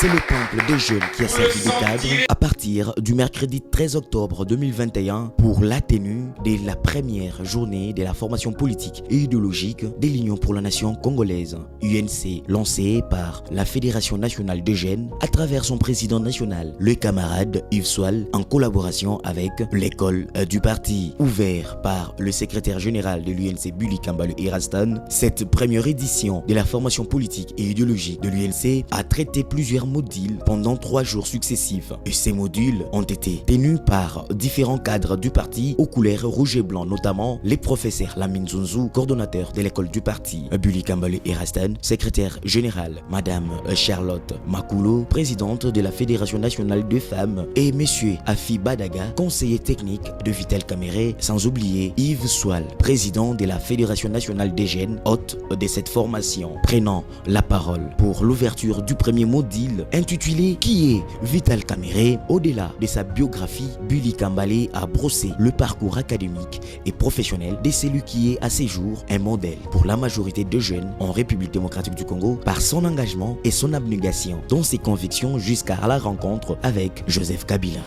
C'est le temple des jeunes qui a servi de cadre à partir du mercredi 13 octobre 2021 pour la tenue de la première journée de la formation politique et idéologique de l'Union pour la Nation congolaise, UNC, lancée par la Fédération nationale des jeunes à travers son président national, le camarade Yves Soal, en collaboration avec l'école du parti. Ouvert par le secrétaire général de l'UNC Bully Kambale Irastan, cette première édition de la formation politique et idéologique de l'UNC a traité plusieurs modules pendant 3 jours successifs. Et ces modules ont été tenus par différents cadres du parti aux couleurs rouge et blanc, notamment les professeurs Lamine Zunzu, coordonnateur de l'école du parti, Bully Kambale Irastan, secrétaire général, Madame Charlotte Makulo, présidente de la Fédération nationale des femmes, et Monsieur Afi Badaga, conseiller technique de Vital Kamere, sans oublier Yves Soal, président de la Fédération nationale des jeunes, hôte de cette formation. Prenant la parole pour l'ouverture du premier module intitulé Qui est Vital Kamere, au-delà de sa biographie, Bully Kambale a brossé le parcours académique et professionnel de celui qui est à ses jours un modèle pour la majorité de jeunes en République démocratique du Congo par son engagement et son abnégation dans ses convictions jusqu'à la rencontre avec Joseph Kabila.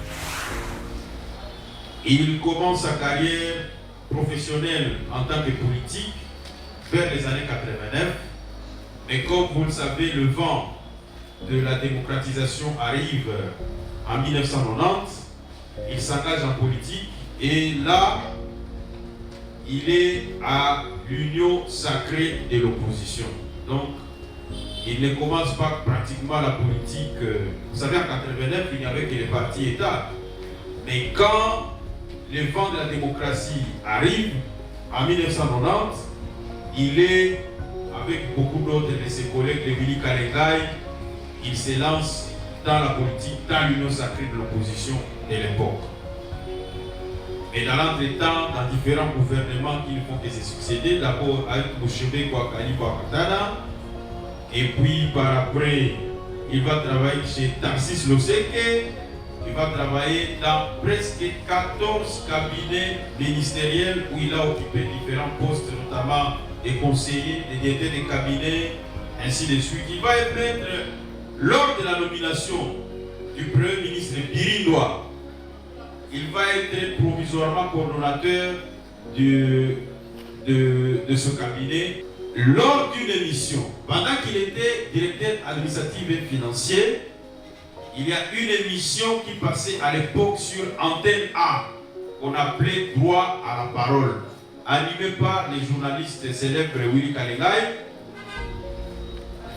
Il commence sa carrière professionnelle en tant que politique vers les années 89. Mais comme vous le savez, le vent de la démocratisation arrive en 1990. Il s'engage en politique et là, il est à l'union sacrée de l'opposition. Donc, il ne commence pas pratiquement la politique. Vous savez, en 89, il n'y avait que les partis États. Mais quand le vent de la démocratie arrive, en 1990, il est, avec beaucoup d'autres de ses collègues de Willy Kalengai, il se lance dans la politique, dans l'union sacrée de l'opposition de l'époque. Et dans l'entretemps, dans différents gouvernements qui ne font que se succéder, d'abord avec Bouchebe Kouakali Kouakatana, et puis par après, il va travailler chez Tarsis Loseke, il va travailler dans presque 14 cabinets ministériels où il a occupé différents postes, notamment des conseillers, des directeurs de cabinets, ainsi de suite. Il va être maître lors de la nomination du Premier ministre Birindoa. Il va être provisoirement coordonnateur de ce cabinet. Lors d'une émission, pendant qu'il était directeur administratif et financier, il y a une émission qui passait à l'époque sur Antenne A, qu'on appelait Droit à la parole, animée par les journalistes célèbres Willy Kalengai.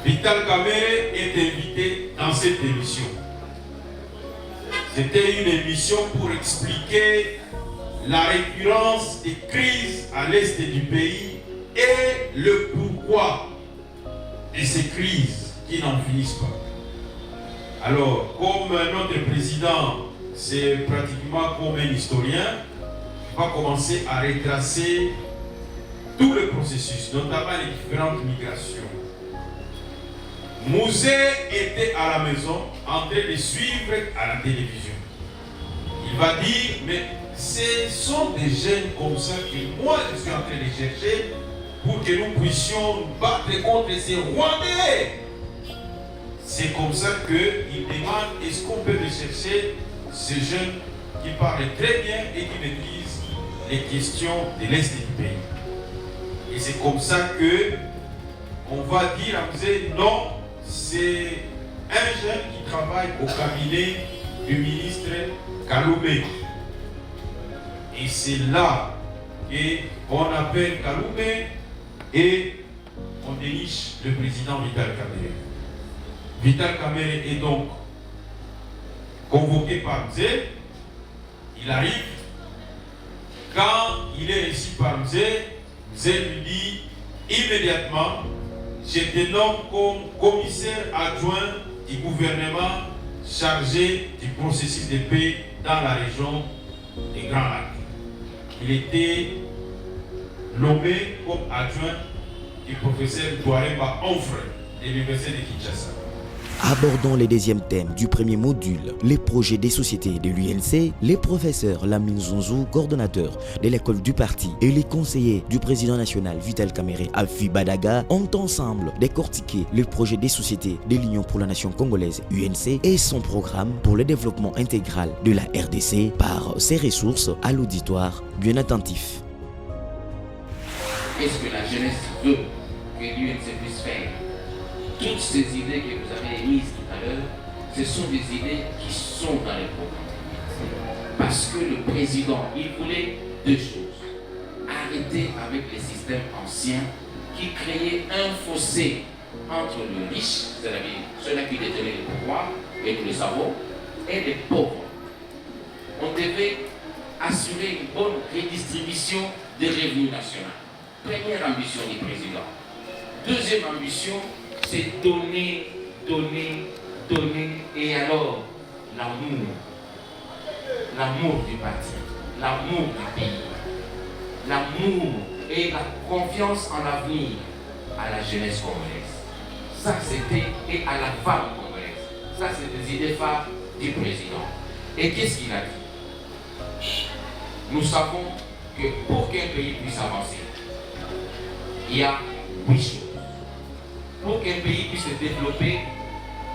Vital Kamere est invité dans cette émission. C'était une émission pour expliquer la récurrence des crises à l'est du pays et le pourquoi de ces crises qui n'en finissent pas. Alors, comme notre président, c'est pratiquement comme un historien, il va commencer à retracer tout le processus, notamment les différentes migrations. Mouzé était à la maison en train de suivre à la télévision. Il va dire, mais ce sont des jeunes comme ça que moi je suis en train de chercher pour que nous puissions nous battre contre ces Rwandais. C'est comme ça qu'il demande, est-ce qu'on peut rechercher ces jeunes qui parlent très bien et qui maîtrisent les questions de l'Est du pays. Et c'est comme ça que on va dire à Mouzé, non, c'est un jeune qui travaille au cabinet du ministre Kaloumé. Et c'est là qu'on appelle Kaloumé et on déniche le président Vital Kamere. Vital Kamere est donc convoqué par Mzé. Il arrive. Quand il est reçu par Mzé, Mzé lui dit immédiatement, je te nomme comme commissaire adjoint du gouvernement chargé du processus de paix dans la région des Grands Lacs. Il était nommé comme adjoint du professeur Douaremba Onfre de l'université de Kinshasa. Abordant les deuxièmes thèmes du premier module, les projets des sociétés de l'UNC, les professeurs Lamine Zonzou, coordonnateur de l'école du parti, et les conseillers du président national Vital Kamerhe Alphi Badaga ont ensemble décortiqué les projets des sociétés de l'Union pour la nation congolaise UNC et son programme pour le développement intégral de la RDC par ses ressources à l'auditoire bien attentif. Qu'est-ce que la jeunesse veut que l'UNC puisse faire? Toutes ces idées que vous avez émises tout à l'heure, ce sont des idées qui sont dans les programmes. Parce que le président, il voulait deux choses. Arrêter avec les systèmes anciens qui créaient un fossé entre le riche, c'est-à-dire ceux-là qui détenaient le pouvoir, et nous le savons, et les pauvres. On devait assurer une bonne redistribution des revenus nationaux. Première ambition du président. Deuxième ambition, c'est donner, et alors l'amour. L'amour du parti, l'amour du pays, l'amour et la confiance en l'avenir à la jeunesse congolaise. Ça c'était, et à la femme congolaise. Ça c'est des idées phares du président. Et qu'est-ce qu'il a dit? Nous savons que pour qu'un pays puisse avancer, il y a 8 choses. Pour qu'un pays puisse se développer,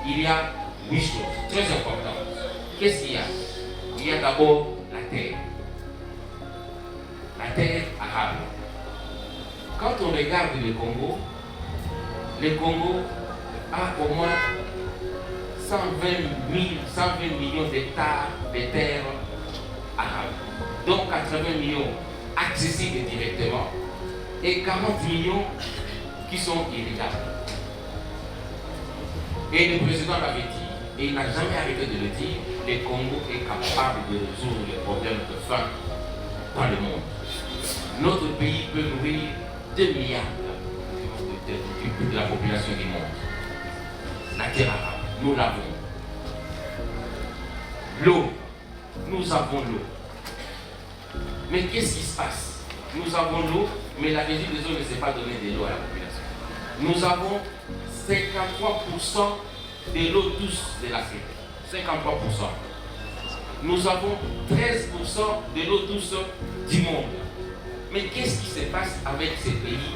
il y a 8 choses très importantes. Qu'est-ce qu'il y a? Il y a d'abord la terre. La terre arabe. Quand on regarde le Congo a au moins 120 millions d'hectares de terres arabes, dont 80 millions accessibles directement et 40 millions qui sont irrigables. Et le président l'avait dit, et il n'a jamais arrêté de le dire, le Congo est capable de résoudre les problèmes de faim dans le monde. Notre pays peut nourrir 2 milliards de la population du monde. La terre arabe, nous l'avons. L'eau, nous avons l'eau. Mais qu'est-ce qui se passe? Nous avons l'eau, mais la régie des eaux ne sait pas donner de l'eau à la population. Nous avons 53% de l'eau douce de l'Afrique. 53%. Nous avons 13% de l'eau douce du monde. Mais qu'est-ce qui se passe avec ces pays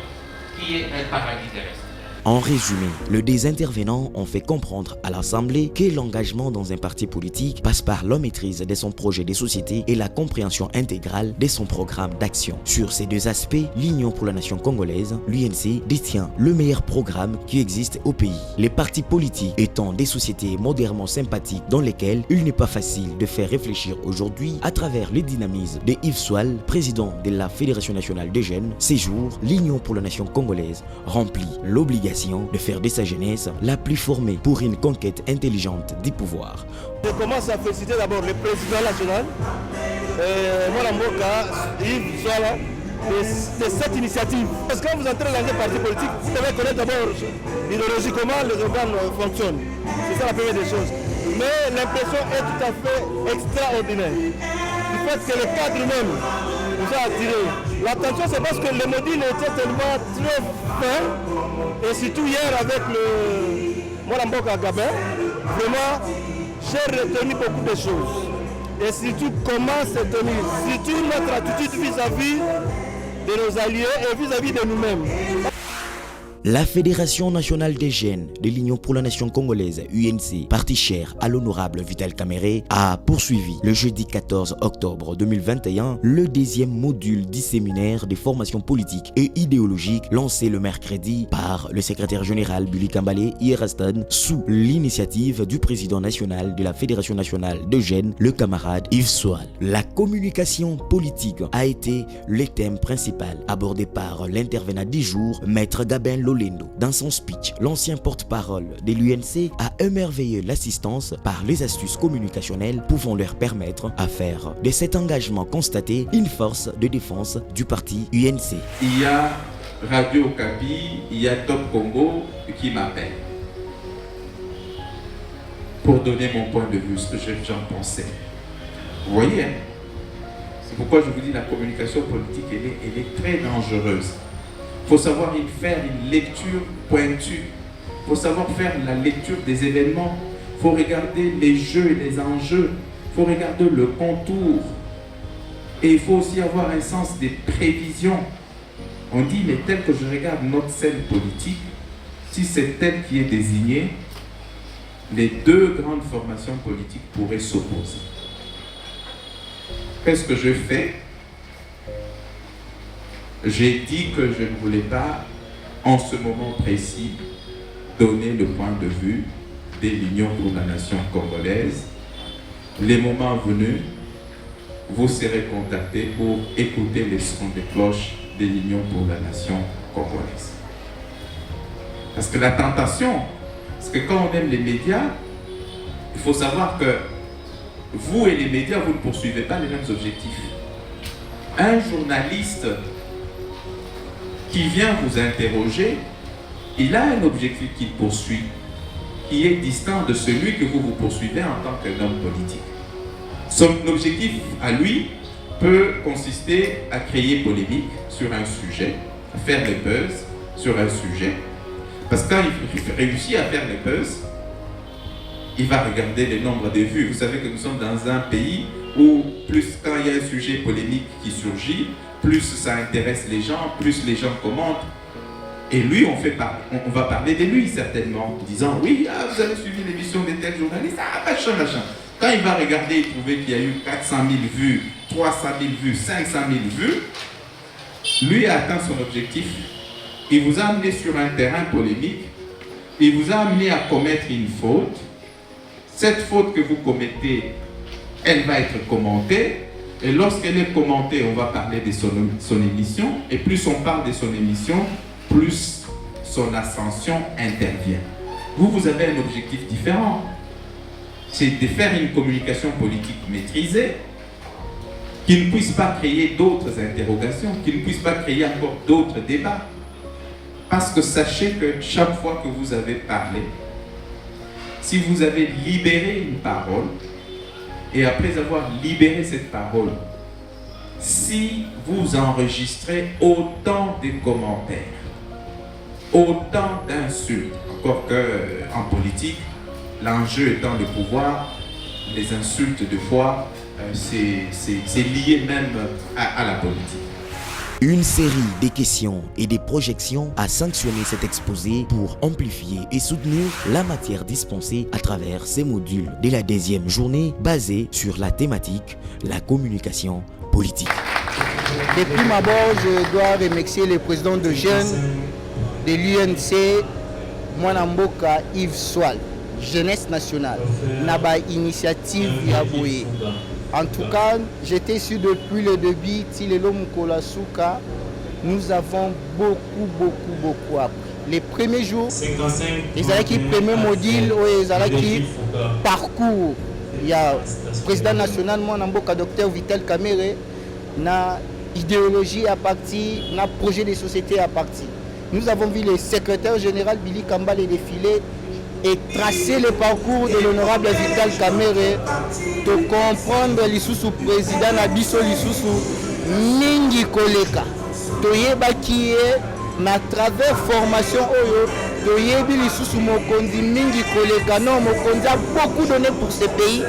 qui est un paradis terrestre? En résumé, les deux intervenants ont fait comprendre à l'Assemblée que l'engagement dans un parti politique passe par la maîtrise de son projet de société et la compréhension intégrale de son programme d'action. Sur ces deux aspects, l'Union pour la nation congolaise, l'UNC, détient le meilleur programme qui existe au pays. Les partis politiques étant des sociétés modernement sympathiques dans lesquelles il n'est pas facile de faire réfléchir aujourd'hui à travers le dynamisme de Yves Soal, président de la Fédération nationale des jeunes. Ces jours, l'Union pour la nation congolaise remplit l'obligation de faire de sa jeunesse la plus formée pour une conquête intelligente du pouvoir. Je commence à féliciter d'abord le président national, Mola Mboka, Yves Soala, de cette initiative. Parce que quand vous entrez dans un parti politique, vous devez connaître d'abord l'idéologie, comment les organes fonctionnent. C'est ça la première des choses. Mais l'impression est tout à fait extraordinaire. Du fait que le cadre même nous a attiré. L'attention, c'est parce que le module était tellement très fin, et surtout hier avec le Molamboka Gabin, vraiment, j'ai retenu beaucoup de choses. Et surtout comment se tenir, surtout notre attitude vis-à-vis de nos alliés et vis-à-vis de nous-mêmes. La Fédération nationale des jeunes de l'Union pour la nation congolaise, UNC, parti cher à l'honorable Vital Kamerhe, a poursuivi le jeudi 14 octobre 2021 le deuxième module du séminaire de formation politique et idéologique lancé le mercredi par le secrétaire général Billy Kambale Ierastan sous l'initiative du président national de la Fédération nationale des jeunes, le camarade Yves Soal. La communication politique a été le thème principal abordé par l'intervenant du jour, Maître Gabin Lolendo. Dans son speech, l'ancien porte-parole de l'UNC a émerveillé l'assistance par les astuces communicationnelles pouvant leur permettre à faire de cet engagement constaté une force de défense du parti UNC. Il y a Radio Okapi, il y a Top Congo qui m'appelle pour donner mon point de vue, ce que j'en pensais. Vous voyez, hein? C'est pourquoi je vous dis la communication politique, elle est très dangereuse. Il faut savoir y faire une lecture pointue faut savoir faire la lecture des événements, il faut regarder les jeux et les enjeux, il faut regarder le contour. Et il faut aussi avoir un sens des prévisions. On dit, mais tel que je regarde notre scène politique, si c'est elle qui est désignée, les deux grandes formations politiques pourraient s'opposer. Qu'est-ce que je fais? J'ai dit que je ne voulais pas, en ce moment précis, donner le point de vue de l'Union pour la nation congolaise. Les moments venus, vous serez contactés pour écouter les sons des cloches de l'Union pour la nation congolaise. Parce que la tentation, parce que quand on aime les médias, il faut savoir que vous et les médias, vous ne poursuivez pas les mêmes objectifs. Un journaliste qui vient vous interroger, il a un objectif qu'il poursuit, qui est distinct de celui que vous poursuivez en tant qu'homme politique. Son objectif à lui peut consister à créer polémique sur un sujet, à faire les buzz sur un sujet. Parce que quand il réussit à faire les buzz, il va regarder le nombre de vues. Vous savez que nous sommes dans un pays où plus quand il y a un sujet polémique qui surgit, plus ça intéresse les gens, plus les gens commentent. Et lui, on va parler de lui certainement, en disant oui, vous avez suivi l'émission de tel journaliste, machin. Quand il va regarder et trouver qu'il y a eu 400 000 vues, 300 000 vues, 500 000 vues, lui a atteint son objectif. Il vous a amené sur un terrain polémique, il vous a amené à commettre une faute. Cette faute que vous commettez, elle va être commentée, et lorsqu'elle est commentée, on va parler de son émission, et plus on parle de son émission, plus son ascension intervient. Vous avez un objectif différent. C'est de faire une communication politique maîtrisée, qui ne puisse pas créer d'autres interrogations, qui ne puisse pas créer encore d'autres débats. Parce que sachez que chaque fois que vous avez parlé, si vous avez libéré une parole, et après avoir libéré cette parole, si vous enregistrez autant de commentaires, autant d'insultes, encore qu'en politique, l'enjeu étant le pouvoir, les insultes de foi, c'est lié même à la politique. Une série de questions et des projections a sanctionné cet exposé pour amplifier et soutenir la matière dispensée à travers ces modules de la 10e journée basée sur la thématique la communication politique. Depuis ma bord, je dois remercier le président de jeunes de l'UNC, Mwanamboka Yves Swal, Jeunesse nationale, Naba Initiative Yaboué. En tout cas, j'étais sûr depuis le début, Tilelo Mukolasuka, nous avons beaucoup appris. Les premiers jours, les alaki premier module, les alaki parcours. Il y a le président national, Mwanamboka, docteur Vital Kamere, na idéologie à partir, na projet de société à partir. Nous avons vu le secrétaire général Billy Kambale défiler et tracer le parcours de l'honorable Vital Kamere, de comprendre l'issue président Nabiso l'issue Mingi Koleka. Toyeba qui est na travers formation oyo, toyebi l'issue Mokondi Mingi Koleka. Non, Mokondi a beaucoup donné pour ce pays.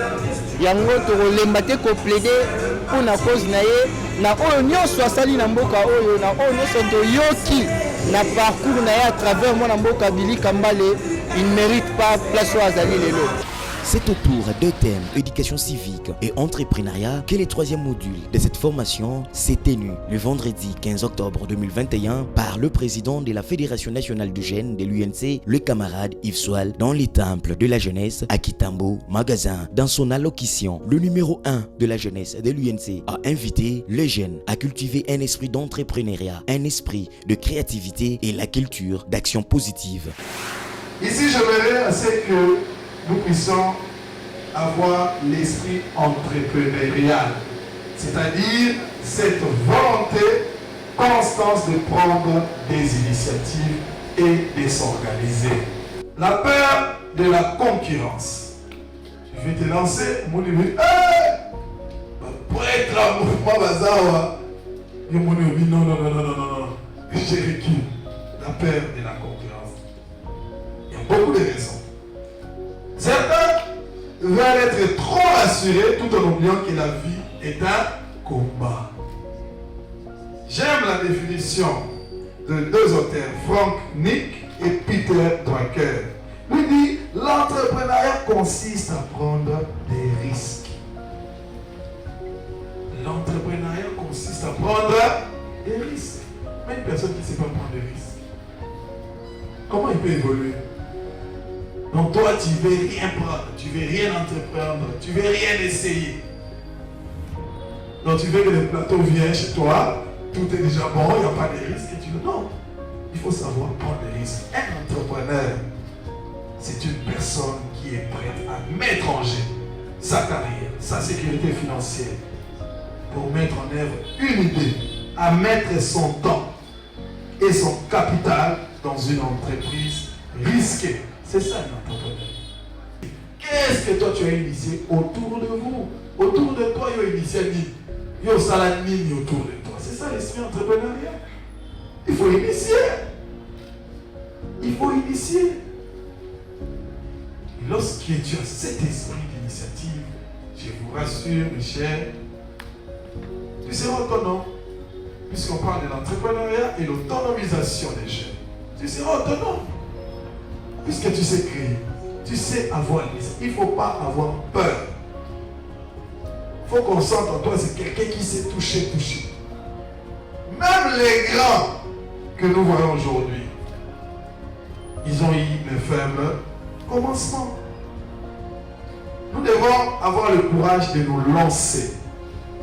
Yango tolembate ko plaider pour la cause naye na oyo nyonso asali na mboka oyo na oyo nyonso toyoki na parcours naye à travers mon mboka Billy Kambale. Il ne mérite pas place au Azali Lelo. C'est autour de thèmes éducation civique et entrepreneuriat que le 3e module de cette formation s'est tenu le vendredi 15 octobre 2021 par le président de la Fédération nationale du Jeunes de l'UNC, le camarade Yves Swal, dans les temples de la jeunesse à Kitambo, Magasin. Dans son allocution, le numéro 1 de la jeunesse de l'UNC a invité les jeunes à cultiver un esprit d'entrepreneuriat, un esprit de créativité et la culture d'action positive. Ici, j'aimerais à ce que nous puissions avoir l'esprit entrepreneurial, c'est-à-dire cette volonté constante de prendre des initiatives et de s'organiser. La peur de la concurrence. Je vais te lancer, mon niveau. Pour être un mouvement bazar, non, je recule. La peur de la concurrence. Il y a beaucoup de raisons. Certains veulent être trop rassurés tout en oubliant que la vie est un combat. J'aime la définition de deux auteurs, Frank Nick et Peter Drucker. Lui dit, l'entrepreneuriat consiste à prendre des risques. L'entrepreneuriat consiste à prendre des risques. Mais une personne qui ne sait pas prendre des risques, comment il peut évoluer? Donc toi, tu ne veux rien prendre, tu ne veux rien entreprendre, tu ne veux rien essayer. Donc tu veux que le plateau vienne chez toi, tout est déjà bon, il n'y a pas de risque. Et tu veux, non, il faut savoir prendre des risques. Un entrepreneur, c'est une personne qui est prête à mettre en jeu sa carrière, sa sécurité financière, pour mettre en œuvre une idée, à mettre son temps et son capital dans une entreprise risquée. C'est ça un entrepreneur. Qu'est-ce que toi tu as initié autour de vous? Autour de toi, il y a initié il y a salamine autour de toi. C'est ça l'esprit entrepreneurial. Il faut initier. Il faut initier. Et lorsque tu as cet esprit d'initiative, je vous rassure, mes chers, tu seras autonome. Puisqu'on parle de l'entrepreneuriat et l'autonomisation des jeunes. Tu seras autonome. Puisque tu sais créer, tu sais avoir l'esprit. Il ne faut pas avoir peur. Il faut qu'on sente en toi, c'est quelqu'un qui sait toucher. Même les grands que nous voyons aujourd'hui, ils ont eu le faible commencement. Nous devons avoir le courage de nous lancer,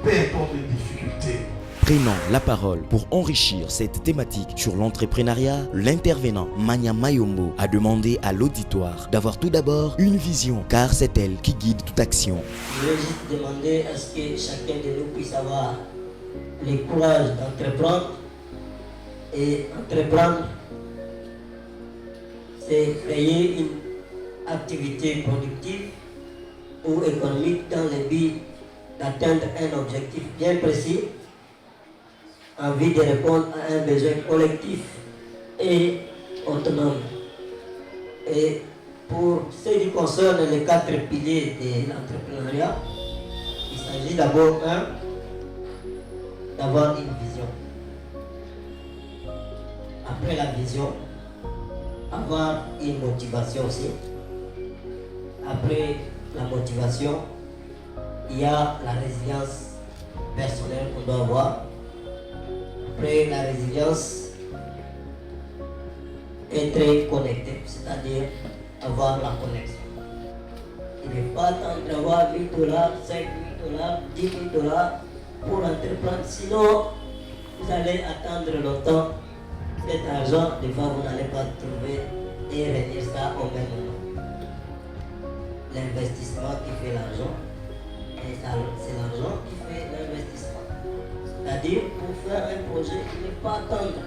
peu importe les difficultés. Prenant la parole pour enrichir cette thématique sur l'entrepreneuriat, l'intervenant Mania Mayombo a demandé à l'auditoire d'avoir tout d'abord une vision, car c'est elle qui guide toute action. Je vais juste demander à ce que chacun de nous puisse avoir le courage d'entreprendre. Et entreprendre, c'est créer une activité productive ou économique dans le but d'atteindre un objectif bien précis, en vue de répondre à un besoin collectif et autonome. Et pour ce qui concerne les 4 piliers de l'entrepreneuriat, il s'agit d'abord, d'avoir une vision. Après la vision, avoir une motivation aussi. Après la motivation, il y a la résilience personnelle qu'on doit avoir. Après la résilience, être connecté, c'est-à-dire avoir la connexion. Il ne faut pas attendre d'avoir 8 $, 5 000 $, 10 000 $ pour entreprendre, sinon vous allez attendre longtemps. Cet argent, des fois vous n'allez pas trouver et retenir ça au même moment. L'investissement qui fait l'argent, et c'est l'argent qui fait l'investissement. C'est-à-dire, pour faire un projet, il ne faut pas attendre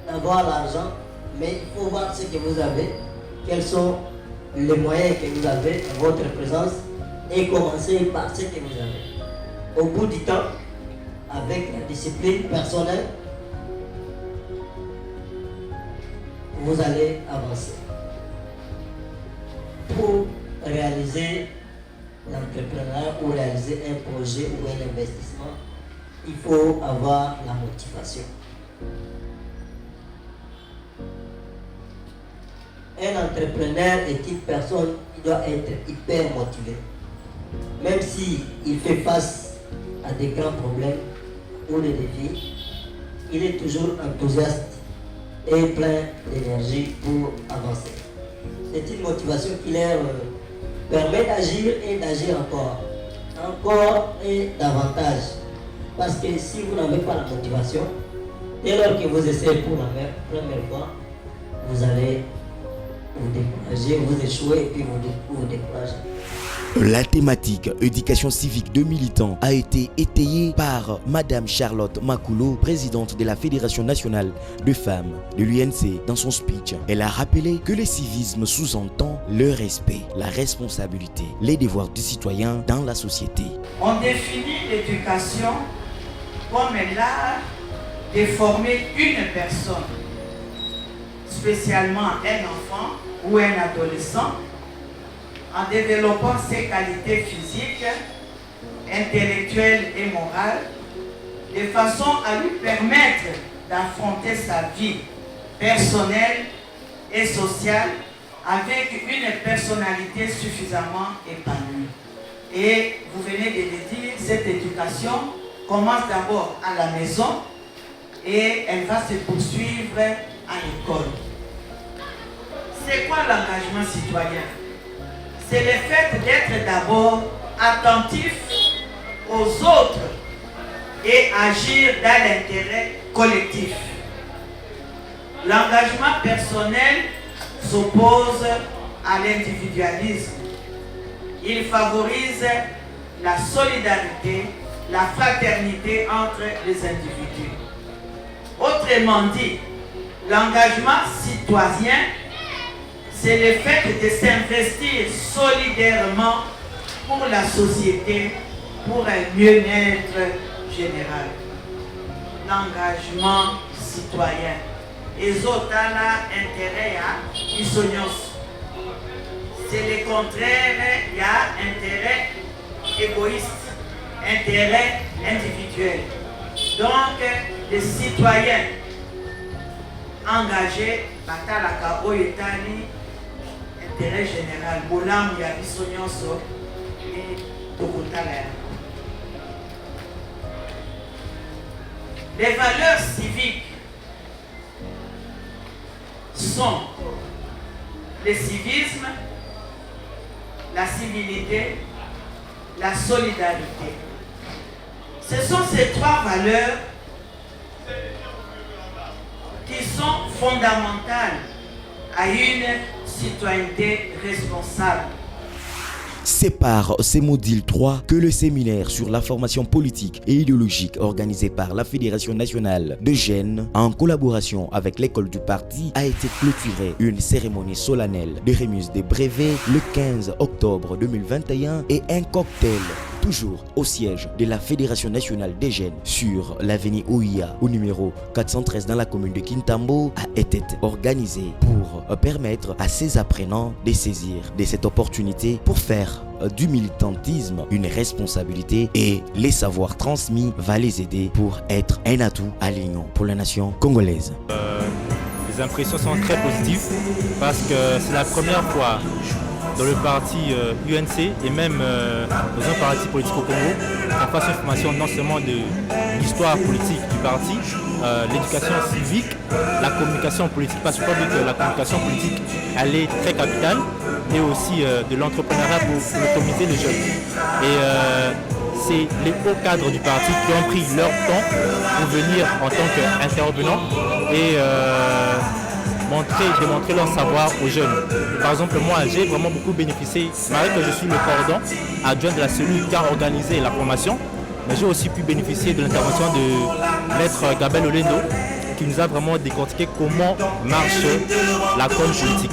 d'avoir l'argent, mais il faut voir ce que vous avez, quels sont les moyens que vous avez à votre présence et commencer par ce que vous avez. Au bout du temps, avec la discipline personnelle, vous allez avancer. Pour réaliser l'entrepreneuriat ou réaliser un projet ou un investissement, il faut avoir la motivation. Un entrepreneur est une personne qui doit être hyper motivé. Même s'il fait face à des grands problèmes ou des défis, il est toujours enthousiaste et plein d'énergie pour avancer. C'est une motivation qui leur permet d'agir et d'agir encore et davantage. Parce que si vous n'avez pas la motivation, dès lors que vous essayez pour la première fois, vous allez vous décourager, vous échouer et puis vous décourager. La thématique éducation civique de militants a été étayée par Madame Charlotte Makulo, présidente de la Fédération nationale de femmes de l'UNC. Dans son speech, elle a rappelé que le civisme sous-entend le respect, la responsabilité, les devoirs du citoyen dans la société. On définit l'éducation comme l'art de former une personne spécialement un enfant ou un adolescent, en développant ses qualités physiques, intellectuelles et morales, de façon à lui permettre d'affronter sa vie personnelle et sociale avec une personnalité suffisamment épanouie. Et vous venez de le dire, cette éducation commence d'abord à la maison et elle va se poursuivre à l'école. C'est quoi l'engagement citoyen? C'est le fait d'être d'abord attentif aux autres et agir dans l'intérêt collectif. L'engagement personnel s'oppose à l'individualisme. Il favorise la solidarité, la fraternité entre les individus. Autrement dit, l'engagement citoyen, c'est le fait de s'investir solidairement pour la société, pour un mieux-être général. L'engagement citoyen. Et autres intérêt à isognos. C'est le contraire, il y a intérêt égoïste, intérêt individuel. Donc, les citoyens engagés, batalaka oyetani, intérêt général, bolam ya isognos et tokotala. Les valeurs civiques sont le civisme, la civilité, la solidarité. Ce sont ces trois valeurs qui sont fondamentales à une citoyenneté responsable. C'est par ces modules 3 que le séminaire sur la formation politique et idéologique organisé par la Fédération nationale de jeunes en collaboration avec l'école du parti a été clôturé. Une cérémonie solennelle de remise des brevets le 15 octobre 2021 et un cocktail toujours au siège de la Fédération nationale des jeunes sur l'avenue Ouya au numéro 413 dans la commune de Kintambo a été organisé pour permettre à ces apprenants de saisir de cette opportunité pour faire du militantisme une responsabilité et les savoirs transmis va les aider pour être un atout à l'union pour la nation congolaise. Les impressions sont très positives parce que c'est la première fois dans le parti UNC et même dans un parti politique au Congo, on fasse une formation non seulement de l'histoire politique du parti, l'éducation civique, la communication politique, parce que je crois que la communication politique elle est très capitale, et aussi de l'entrepreneuriat pour automatiser les jeunes. Et c'est les hauts cadres du parti qui ont pris leur temps pour venir en tant qu'intervenants et démontrer leur savoir aux jeunes. Par exemple, moi, j'ai vraiment beaucoup bénéficié, malgré que je suis le coordonnateur adjoint de la cellule qui a organisé la formation, mais j'ai aussi pu bénéficier de l'intervention de maître Gabel Olendo, qui nous a vraiment décortiqué comment marche la com politique.